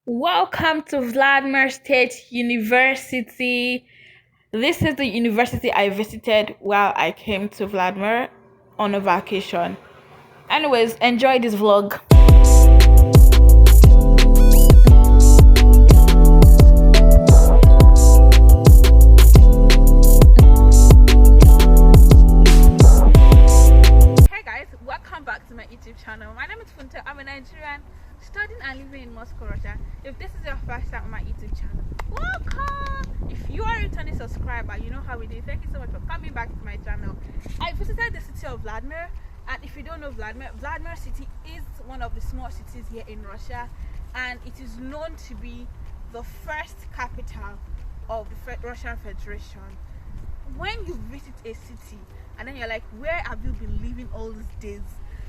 Welcome to Vladimir State University. This is the university I visited while I came to Vladimir on a vacation. Anyways, enjoy this vlog. Hey guys, welcome back to my YouTube channel. My name is Funte. I'm a Nigerian studying and living in Moscow, Russia. If this is your first time on my YouTube channel, welcome. If you are a returning subscriber, you know how we do. Thank you so much for coming back to my channel. I visited the city of Vladimir, and if you don't know Vladimir city is one of the small cities here in Russia, and it is known to be the first capital of the Russian Federation. When you visit a city and then you're like, where have you been living all these days?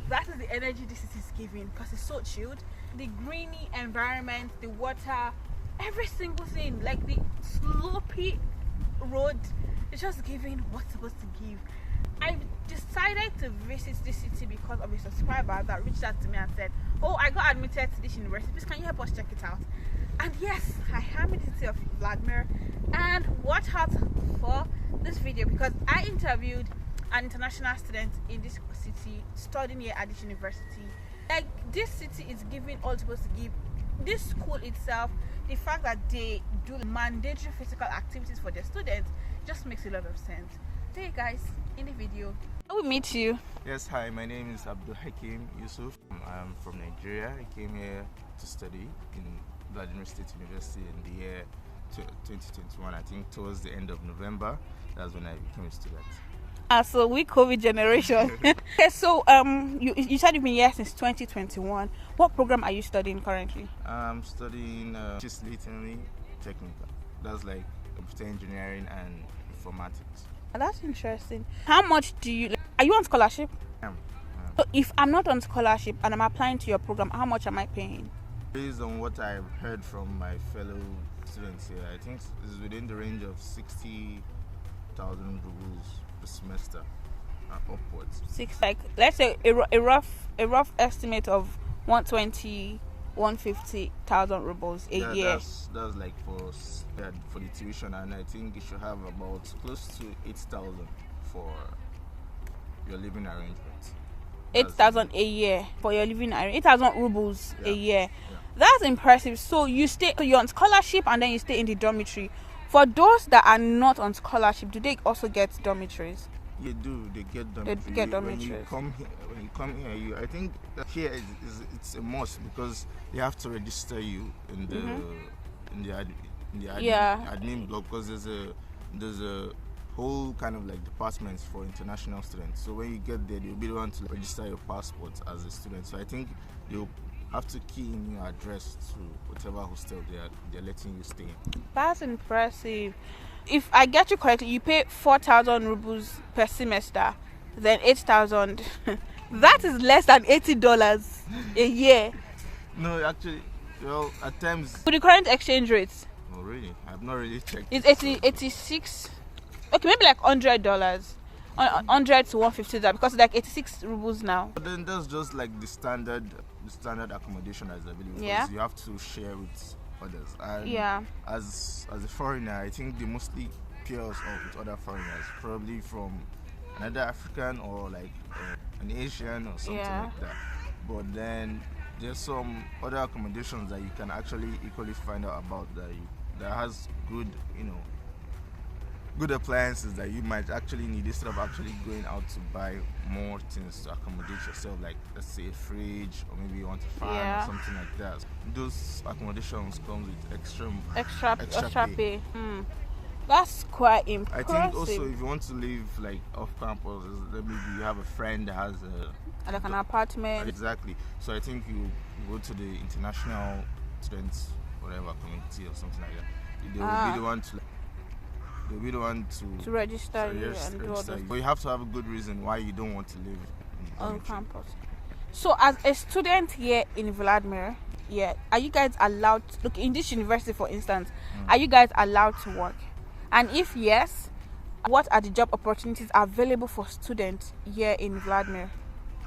That is the energy this city is giving, because it's so chilled. The greeny environment, the water, every single thing, like the slopey road, it's just giving what's supposed to give. I decided to visit this city because of a subscriber that reached out to me and said, oh, I got admitted to this university, please can you help us check it out? And yes, I am in the city of Vladimir, and watch out for this video because I interviewed an international student in this city studying here at this university. Like, this city is giving all it's supposed to give. This school itself, the fact that they do mandatory physical activities for their students just makes a lot of sense. So hey guys, in the video I will meet you. Yes, hi, my name is Abdul Hakim Yusuf. I'm from Nigeria. I came here to study in Vladimir State University in the year 2021. I think towards the end of November, that's when I became a student. So we COVID generation. Okay, so you said you've been here since 2021. What program are you studying currently? I'm studying just lately technical. That's like computer engineering and informatics. That's interesting. How much do you are you on scholarship? So if I'm not on scholarship and I'm applying to your program, how much am I paying? Based on what I've heard from my fellow students here, I think it's within the range of 60,000 rubles per semester upwards. Like let's say a rough estimate of 150,000 rubles a year. That's like for the tuition, and I think you should have about close to 8,000 for your living arrangements. 8,000 a year for your living arrangement. 8,000 rubles a year. Yeah. That's impressive. So you're on scholarship and then you stay in the dormitory. For those that are not on scholarship, do they also get dormitories? They do. They get dormitories. They get dormitories. When you come here, I think that here it's a must because they have to register you in the admin block, because there's a whole kind of like departments for international students. So when you get there, they'll be the one to register your passport as a student. So I think they'll have to key in your address to whatever hostel they're letting you stay in. That's impressive. If I get you correctly, you pay 4,000 rubles per semester, then 8,000. That is less than $80 a year. No, actually, well, at times. With the current exchange rates. Oh, really? I've not really checked. It's 86. Okay, maybe like $100. 100 to 150 because it's like 86 rubles now. But then that's just like the standard accommodation that is available. Yeah. Because you have to share with others. And yeah. As a foreigner, I think they mostly pair us off with other foreigners, probably from another African or like an Asian or something like that. But then there's some other accommodations that you can actually equally find out about that has good, good appliances that you might actually need instead of actually going out to buy more things to accommodate yourself, like let's say a fridge, or maybe you want a fan or something like that. Those accommodations comes with extra pay. That's quite impressive. I think also if you want to live like off campus, maybe you have a friend that has like an apartment. Exactly. So I think you go to the international students whatever community or something like that. They will be the one to. They'll be the one to register you and do all those. But you have to have a good reason why you don't want to live on campus. So as a student here in Vladimir, are you guys allowed to, look in this university for instance, are you guys allowed to work? And if yes, what are the job opportunities available for students here in Vladimir?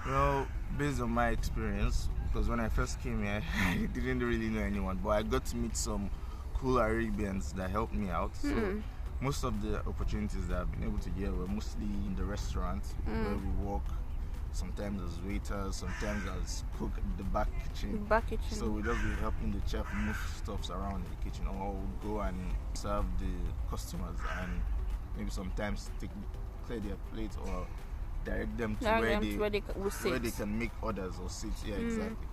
Well, based on my experience, because when I first came here, I didn't really know anyone, but I got to meet some cool Arabians that helped me out. So most of the opportunities that I've been able to get were mostly in the restaurant where we work. Sometimes as waiters, sometimes as cook at the back kitchen. So we'll just be helping the chef move stuffs around in the kitchen, or we'll go and serve the customers and maybe sometimes clear their plates or direct them to where they can make orders or sit. Yeah, exactly.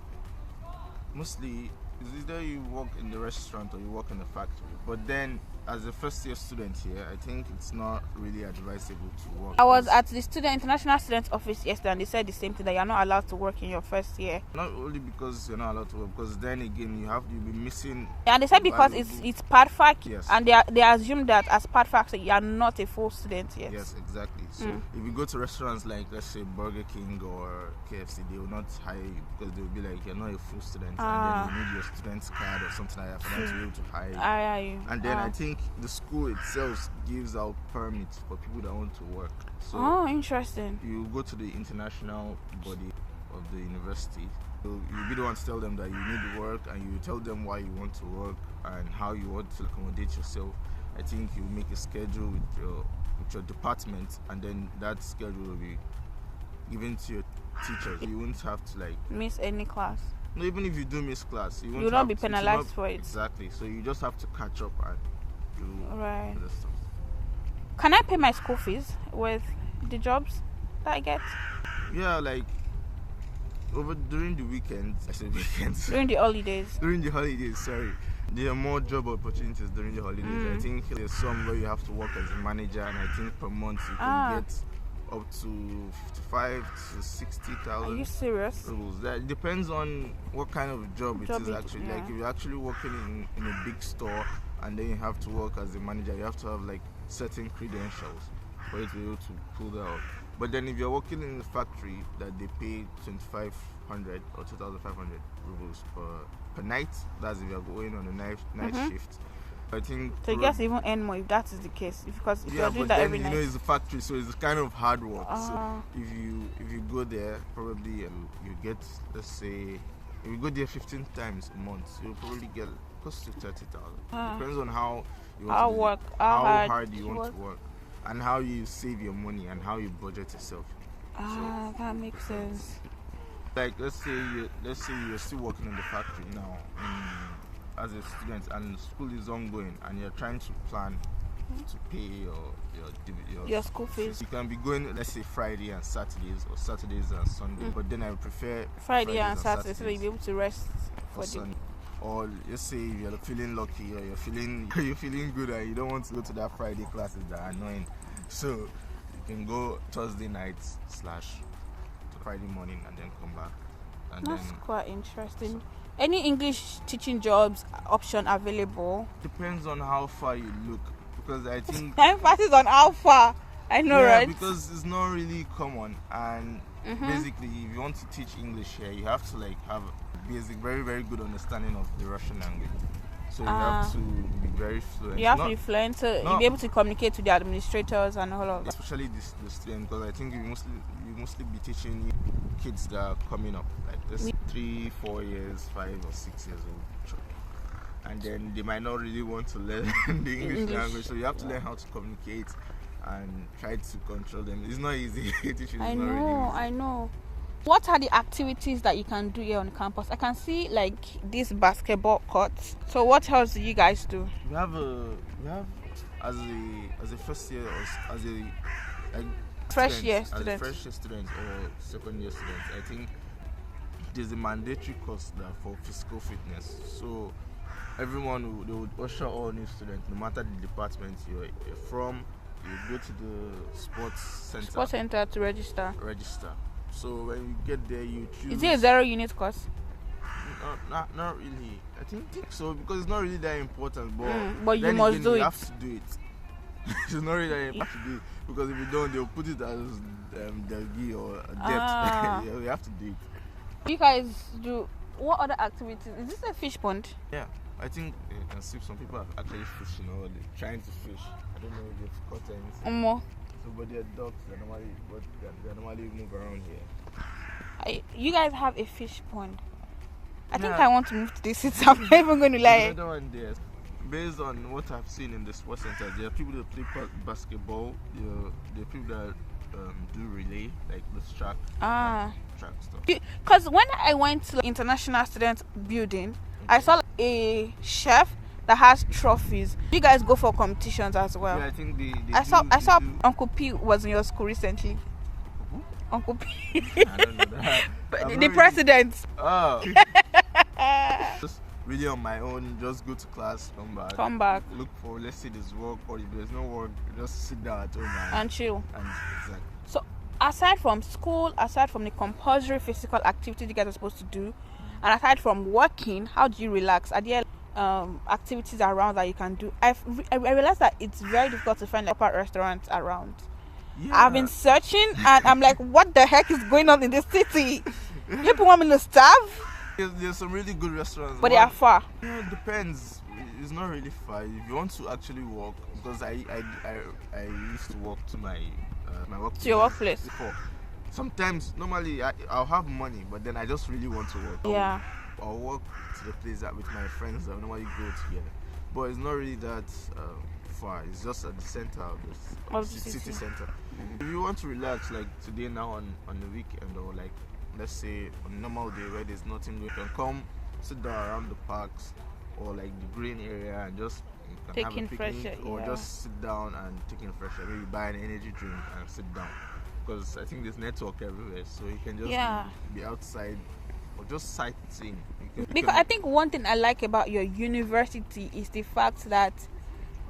Mostly, it's either you work in the restaurant or you work in the factory. But then, as a first-year student here, I think it's not really advisable to work. I was at the international student office yesterday, and they said the same thing, that you're not allowed to work in your first year. Not only because you're not allowed to work, because then again you'll be missing. And they said because it's part fac, yes. And they assume that as part fac, so you are not a full student yet. Yes, exactly. So if you go to restaurants like, let's say, Burger King or KFC, they will not hire you because they will be like, you're not a full student, and then you need your student's card or something like that for them to be able to hire you. And then I think the school itself gives out permits for people that want to work. So interesting. You go to the international body of the university. You'll be the one to tell them that you need to work, and you tell them why you want to work and how you want to accommodate yourself. I think you make a schedule with your department, and then that schedule will be given to your teachers. You won't have to miss any class. No, even if you do miss class, you will not be penalized for it. Exactly. So you just have to catch up and do other stuff. Can I pay my school fees with the jobs that I get? Yeah, during the weekends. I said weekends. During the holidays. During the holidays, sorry. There are more job opportunities during the holidays. I think there's some where you have to work as a manager, and I think per month you can get up to 55 to 60,000. Are you serious? Rubles. That depends on what kind of job it is actually. Yeah. Like if you're actually working in a big store and then you have to work as a manager, you have to have certain credentials for you to be able to pull that out. But then if you're working in a factory that they pay 2,500 or 2,500 rubles per night, that's if you're going on a night shift. I think so you guys even earn more if that is the case, because if you're doing that every night. It's a factory, so it's kind of hard work. So if you go there, probably you get, let's say, if you go there 15 times a month, you'll probably get close to 30,000. Depends on how you want how hard you want to work, and how you save your money and how you budget yourself. That makes sense. Let's say you're still working in the factory now. As a student, and school is ongoing, and you're trying to plan to pay your school fees. You can be going, let's say, Friday and Saturdays, or Saturdays and Sunday. But then I would prefer Friday and Saturday, so you'll be able to rest for the Sunday. Or let's say you're feeling lucky, or you're feeling good, and you don't want to go to that Friday classes that are annoying. So you can go Thursday nights / Friday morning, and then come back. And that's quite interesting. Any English teaching jobs option available? Depends on how far you look, because I think emphasis on how far. I know, right? Because it's not really common, and basically, if you want to teach English here, you have to have a basic, very very good understanding of the Russian language. So you have to be very fluent. You have to be fluent, so you'll be able to communicate to the administrators and all of that. Especially the students, because I think you mostly be teaching kids that are coming up, like this 3, 4 years, 5 or 6 years old, and then they might not really want to learn the English language. So you have to learn how to communicate and try to control them. It's not easy. Teaching is not really easy. I know. What are the activities that you can do here on campus? I can see this basketball court. So what else do you guys do? We have as a first year, or as a fresh year student or second year student, I think there's a mandatory course there for physical fitness. So everyone they would usher all new students, no matter the department you're from. You go to the sports center to register. So when you get there, you choose. Is it a 0-unit course? Not really. I think so, because it's not really that important. But you must do it. You have to do it. It's not really that important to do it, because if you don't, they'll put it as delgi or debt. You have to do it. You guys do what other activities? Is this a fish pond? Yeah, I think you can see some people are actually fishing, or they're trying to fish. I don't know if they've caught anything. So, but they're ducks that normally move around here. You guys have a fish pond. I think I want to move to this city. I'm not even going to lie. Another one there. Based on what I've seen in the sports center, there are people that play basketball. There are people that do relay, like the track stuff. Because when I went to the international student building, I saw a chef that has trophies. You guys go for competitions as well? Yeah, I think they I saw Uncle P was in your school recently. Who? Uncle P. I don't know that. The president. Oh. Just really on my own, just go to class, come back. Look for, let's say there's work, or if there's no work, just sit down at home and chill. Exactly. So aside from school, aside from the compulsory physical activities you guys are supposed to do, and aside from working, how do you relax? Are there activities around that you can do? I realized that it's very difficult to find proper restaurants around. Yeah. I've been searching and I'm like, what the heck is going on in this city? People want me to starve? There's some really good restaurants, but they are far. It depends. It's not really far. If you want to actually walk, because I used to walk to my workplace. To your workplace. Before. Sometimes, normally, I'll have money, but then I just really want to walk. Yeah. I'll walk to the place that with my friends that normally go together. But it's not really that far. It's just at the center of the city center. Mm-hmm. If you want to relax, like today now on the weekend, or like let's say on a normal day where there's nothing going, you can come sit down around the parks or like the green area and just taking fresh air, or just sit down and taking fresh air. Maybe buy an energy drink and sit down, because I think there's network everywhere, so you can just be outside or just sightseeing. Because I think one thing I like about your university is the fact that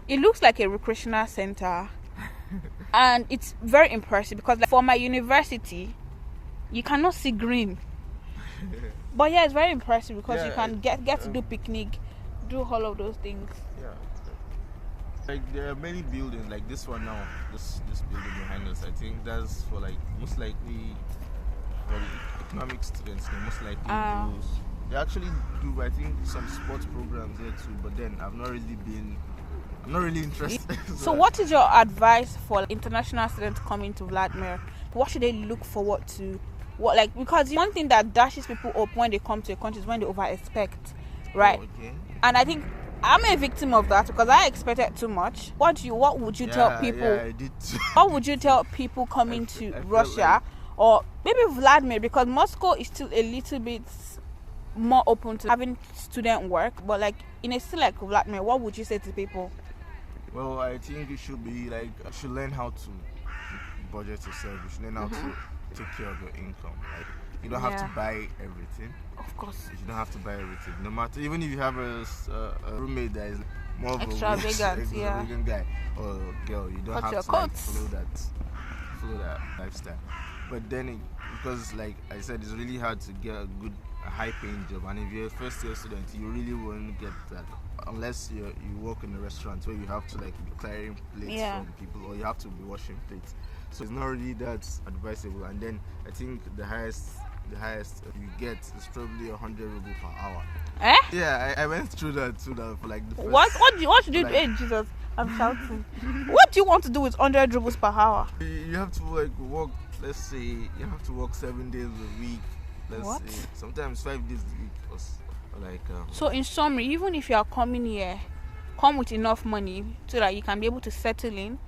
it looks like a recreational center and it's very impressive, because like, for my university you cannot see green. But yeah, it's very impressive because you can get to do picnic, do all of those things. Yeah. Like there are many buildings, like this one now, this building behind us. I think that's for like most likely for the economic students. They most likely do. They actually do, I think, some sports programs there too. But then I'm not really interested. So what is your advice for international students coming to Vladimir? What should they look forward to? Because one thing that dashes people up when they come to a country is when they over expect, right? Oh, okay. And I think I'm a victim of that because I expected too much. What would you tell people? Yeah, I did too. What would you tell people coming to Russia or maybe Vladimir, because Moscow is still a little bit more open to having student work, but like in a city like Vladimir, what would you say to people? Well, I think you should learn how to budget yourself. You should learn how to take care of your income. Like, you don't have to buy everything. Of course. You don't have to buy everything. No matter, even if you have a roommate that is more of extravagant guy or girl, you don't have to follow that lifestyle. But then, because like I said, it's really hard to get a high-paying job, and if you're a first-year student, you really won't get that unless you work in a restaurant where you have to like be clearing plates from people, or you have to be washing plates. So it's not really that advisable. And then I think the highest you get is probably 100 rubles per hour. Eh? Yeah, I went through that too. That for like the first. What should you do? Hey, Jesus, I'm shouting. What do you want to do with 100 rubles per hour? You have to like work. Let's say you have to work 7 days a week. Let's say sometimes 5 days a week, or like. So in summary, even if you are coming here, come with enough money so that you can be able to settle in,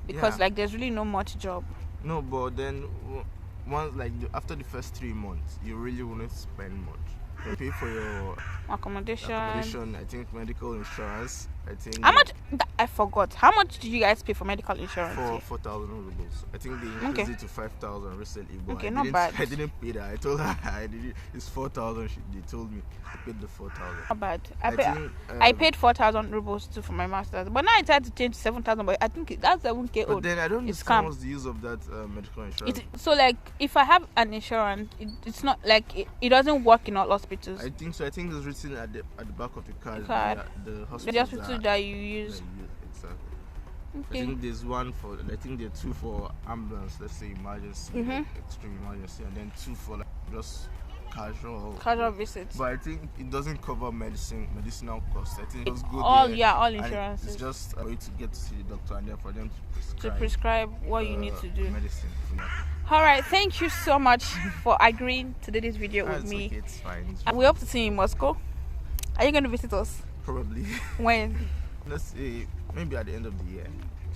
because like there's really no much job. No, but then once after the first 3 months, you really won't spend much. You pay for your accommodation. I think medical insurance. I think. How much? I forgot. How much did you guys pay for medical insurance? For 4,000 rubles. I think they increased it to 5,000 recently. But not bad. I didn't pay that. I told her I did it. It's 4,000. They told me I paid the 4,000. Not bad. I paid 4,000 rubles too for my masters, but now I tried to change to 7,000. But I think that's 7K. But then I don't understand what's the use of that medical insurance. So like, if I have an insurance, it's not like it doesn't work in all hospitals. I think so. I think it's written at the back of the card. The hospital that you use. Exactly. Okay. I think there's one for. I think there are 2 for ambulance. Let's say emergency, like extreme emergency, and then 2 for like just casual visits. But I think it doesn't cover medicinal costs. I think it's good. All insurances. It's just a way to get to see the doctor and then for them to prescribe what you need to do. Medicine. All right, thank you so much for agreeing to do this video with me. Okay, it's fine. And we hope to see you in Moscow. Are you going to visit us? Probably. When? Let's say maybe at the end of the year.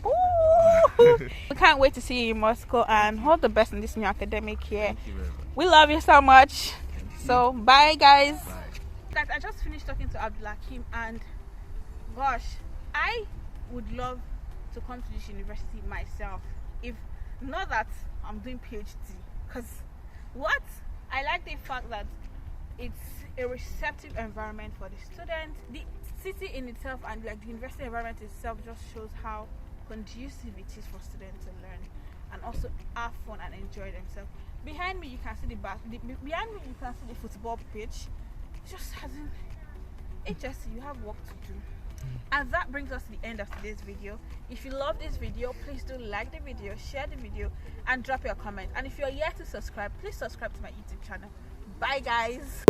Ooh. We can't wait to see you in Moscow, and all the best in this new academic year. Thank you very much. We love you so much. So bye guys. Bye. Guys, I just finished talking to Abdulhakim, and gosh, I would love to come to this university myself, if not that I'm doing PhD, because what I like the fact that it's a receptive environment for the students. The city in itself and like the university environment itself just shows how conducive it is for students to learn and also have fun and enjoy themselves. Behind me you can see behind me you can see the football pitch. It just hasn't, you have work to do. And that brings us to the end of today's video. If you love this video, please do like the video, share the video, and drop your comment. And if you're yet to subscribe, please subscribe to my YouTube channel. Bye guys.